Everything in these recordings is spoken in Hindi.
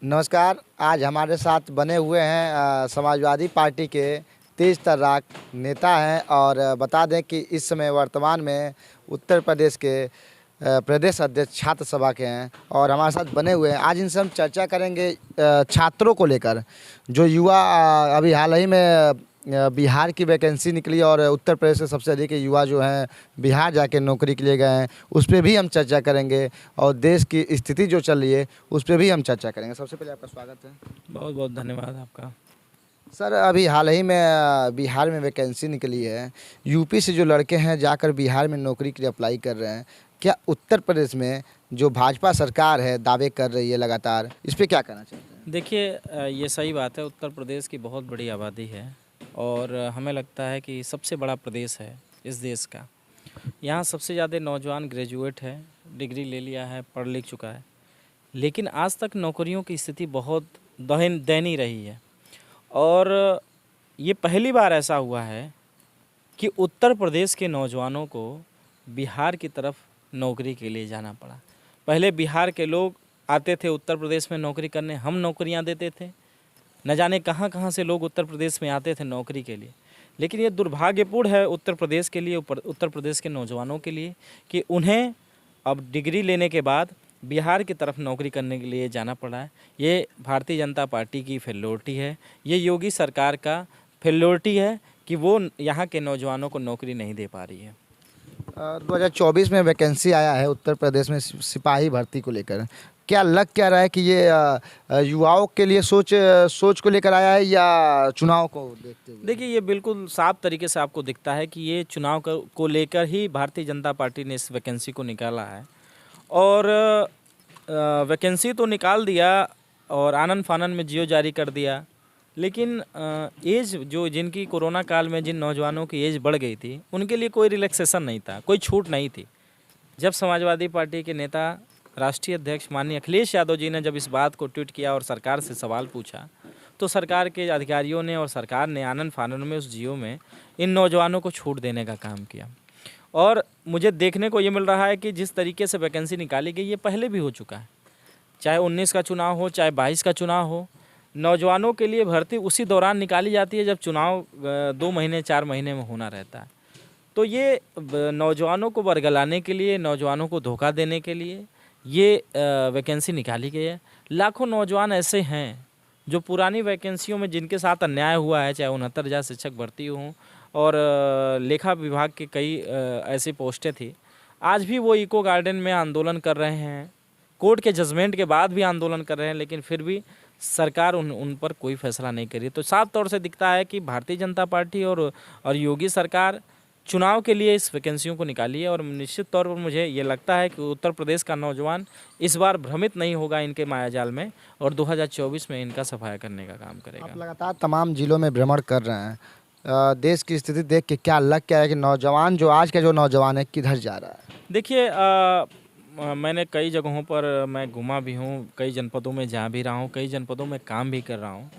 नमस्कार। आज हमारे साथ बने हुए हैं समाजवादी पार्टी के तेज तर्राक नेता हैं और बता दें कि इस समय वर्तमान में उत्तर प्रदेश के प्रदेश अध्यक्ष छात्र सभा के हैं और हमारे साथ बने हुए हैं। आज इनसे हम चर्चा करेंगे छात्रों को लेकर। जो युवा अभी हाल ही में बिहार की वैकेंसी निकली और उत्तर प्रदेश से सबसे अधिक युवा जो हैं बिहार जाके नौकरी के लिए गए हैं, उस पर भी हम चर्चा करेंगे और देश की स्थिति जो चल रही है उस पर भी हम चर्चा करेंगे। सबसे पहले आपका स्वागत है। बहुत बहुत धन्यवाद आपका। सर, अभी हाल ही में बिहार में वैकेंसी निकली है। यूपी से जो लड़के हैं जाकर बिहार में नौकरी के लिए अप्लाई कर रहे हैं। क्या उत्तर प्रदेश में जो भाजपा सरकार है दावे कर रही है लगातार, इस पर क्या कहना चाहते हैं? देखिए, ये सही बात है। उत्तर प्रदेश की बहुत बड़ी आबादी है और हमें लगता है कि सबसे बड़ा प्रदेश है इस देश का। यहाँ सबसे ज़्यादा नौजवान ग्रेजुएट है, डिग्री ले लिया है, पढ़ लिख चुका है, लेकिन आज तक नौकरियों की स्थिति बहुत दयनीय रही है। और ये पहली बार ऐसा हुआ है कि उत्तर प्रदेश के नौजवानों को बिहार की तरफ नौकरी के लिए जाना पड़ा। पहले बिहार के लोग आते थे उत्तर प्रदेश में नौकरी करने, हम नौकरियां देते थे। न जाने कहां कहां से लोग उत्तर प्रदेश में आते थे नौकरी के लिए। लेकिन ये दुर्भाग्यपूर्ण है उत्तर प्रदेश के लिए, उत्तर प्रदेश के नौजवानों के लिए, कि उन्हें अब डिग्री लेने के बाद बिहार की तरफ नौकरी करने के लिए जाना पड़ा है। ये भारतीय जनता पार्टी की फेल्योरिटी है, ये योगी सरकार का फेल्योरिटी है कि वो यहाँ के नौजवानों को नौकरी नहीं दे पा रही है। 2024 में वैकेंसी आया है उत्तर प्रदेश में सिपाही भर्ती को लेकर। क्या लग क्या रहा है कि ये युवाओं के लिए सोच को लेकर आया है या चुनाव को देखते हुए? देखिए, ये बिल्कुल साफ तरीके से आपको दिखता है कि ये चुनाव को लेकर ही भारतीय जनता पार्टी ने इस वैकेंसी को निकाला है। और वैकेंसी तो निकाल दिया और आनन फानन में जियो जारी कर दिया, लेकिन एज जो जिनकी कोरोना काल में जिन नौजवानों की एज बढ़ गई थी उनके लिए कोई रिलैक्सेशन नहीं था, कोई छूट नहीं थी। जब समाजवादी पार्टी के नेता राष्ट्रीय अध्यक्ष माननीय अखिलेश यादव जी ने जब इस बात को ट्वीट किया और सरकार से सवाल पूछा, तो सरकार के अधिकारियों ने और सरकार ने आनन फानन में उस जियो में इन नौजवानों को छूट देने का काम किया। और मुझे देखने को ये मिल रहा है कि जिस तरीके से वैकेंसी निकाली गई ये पहले भी हो चुका है। चाहे 19 का चुनाव हो, चाहे 22 का चुनाव हो, नौजवानों के लिए भर्ती उसी दौरान निकाली जाती है जब चुनाव 2 महीने 4 महीने में होना रहता है। तो ये नौजवानों को बरगलाने के लिए, नौजवानों को धोखा देने के लिए ये वैकेंसी निकाली गई है। लाखों नौजवान ऐसे हैं जो पुरानी वैकेंसियों में जिनके साथ अन्याय हुआ है, चाहे 69,000 शिक्षक भर्ती हों और लेखा विभाग के कई ऐसी पोस्टें थी, आज भी वो इको गार्डन में आंदोलन कर रहे हैं। कोर्ट के जजमेंट के बाद भी आंदोलन कर रहे हैं, लेकिन फिर भी सरकार उन पर कोई फैसला नहीं करी। तो साफ तौर से दिखता है कि भारतीय जनता पार्टी और योगी सरकार चुनाव के लिए इस वैकेंसियों को निकाली है। और निश्चित तौर पर मुझे ये लगता है कि उत्तर प्रदेश का नौजवान इस बार भ्रमित नहीं होगा इनके मायाजाल में और 2024 में इनका सफाया करने का काम करेगा। आप लगातार तमाम जिलों में भ्रमण कर रहे हैं। देश की स्थिति देख के क्या लग क्या है कि नौजवान जो आज का जो नौजवान है किधर जा रहा है? देखिए, मैंने कई जगहों पर मैं घूमा भी हूँ, कई जनपदों में जा भी रहा हूँ, कई जनपदों में काम भी कर रहा हूँ।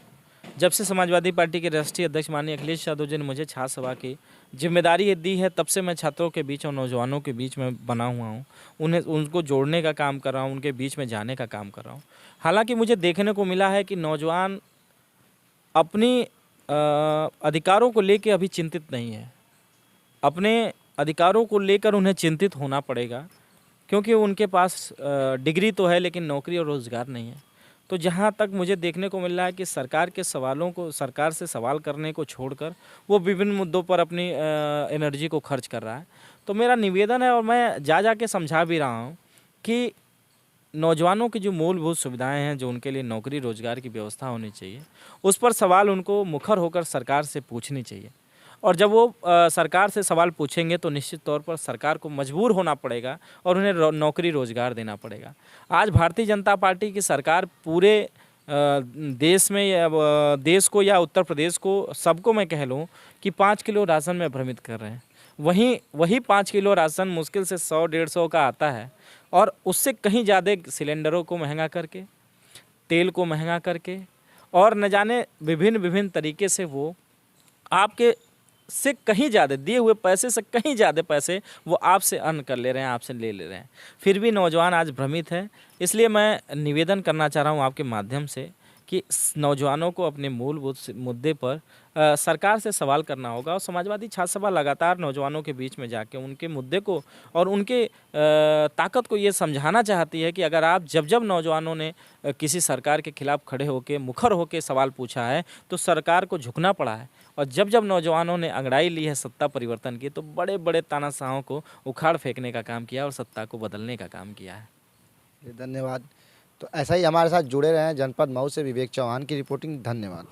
जब से समाजवादी पार्टी के राष्ट्रीय अध्यक्ष माननीय अखिलेश यादव जी ने मुझे छात्र सभा की जिम्मेदारी दी है, तब से मैं छात्रों के बीच और नौजवानों के बीच में बना हुआ हूँ। उनको जोड़ने का काम कर रहा हूँ, उनके बीच में जाने का काम कर रहा हूँ। हालांकि मुझे देखने को मिला है कि नौजवान अपनी अधिकारों को लेकर अभी चिंतित नहीं है। अपने अधिकारों को लेकर उन्हें चिंतित होना पड़ेगा, क्योंकि उनके पास डिग्री तो है लेकिन नौकरी और रोज़गार नहीं है। तो जहाँ तक मुझे देखने को मिल रहा है कि सरकार के सवालों को, सरकार से सवाल करने को छोड़कर वो विभिन्न मुद्दों पर अपनी एनर्जी को खर्च कर रहा है। तो मेरा निवेदन है और मैं जा के समझा भी रहा हूँ कि नौजवानों की जो मूलभूत सुविधाएं हैं, जो उनके लिए नौकरी रोज़गार की व्यवस्था होनी चाहिए, उस पर सवाल उनको मुखर होकर सरकार से पूछनी चाहिए। और जब वो सरकार से सवाल पूछेंगे तो निश्चित तौर पर सरकार को मजबूर होना पड़ेगा और उन्हें नौकरी रोज़गार देना पड़ेगा। आज भारतीय जनता पार्टी की सरकार पूरे देश में या देश को या उत्तर प्रदेश को, सबको मैं कह लूँ कि 5 किलो राशन में भ्रमित कर रहे हैं। वही 5 किलो राशन मुश्किल से 100-150 का आता है और उससे कहीं ज़्यादा सिलेंडरों को महंगा करके, तेल को महंगा करके और न जाने विभिन्न तरीके से वो आपके से कहीं ज़्यादा, दिए हुए पैसे से कहीं ज़्यादा पैसे वो आपसे अर्न कर ले रहे हैं, आपसे ले ले रहे हैं। फिर भी नौजवान आज भ्रमित है। इसलिए मैं निवेदन करना चाह रहा हूँ आपके माध्यम से कि नौजवानों को अपने मूलभूत मुद्दे पर सरकार से सवाल करना होगा। और समाजवादी छात्र सभा लगातार नौजवानों के बीच में जाके उनके मुद्दे को और उनके ताकत को ये समझाना चाहती है कि अगर आप जब जब नौजवानों ने किसी सरकार के खिलाफ खड़े होकर मुखर होकर सवाल पूछा है तो सरकार को झुकना पड़ा है, और जब जब नौजवानों ने अंगड़ाई ली है सत्ता परिवर्तन की तो बड़े बड़े तानाशाहों को उखाड़ फेंकने का काम किया और सत्ता को बदलने का काम किया है। धन्यवाद। तो ऐसा ही हमारे साथ जुड़े रहें। जनपद मऊ से विवेक चौहान की रिपोर्टिंग। धन्यवाद।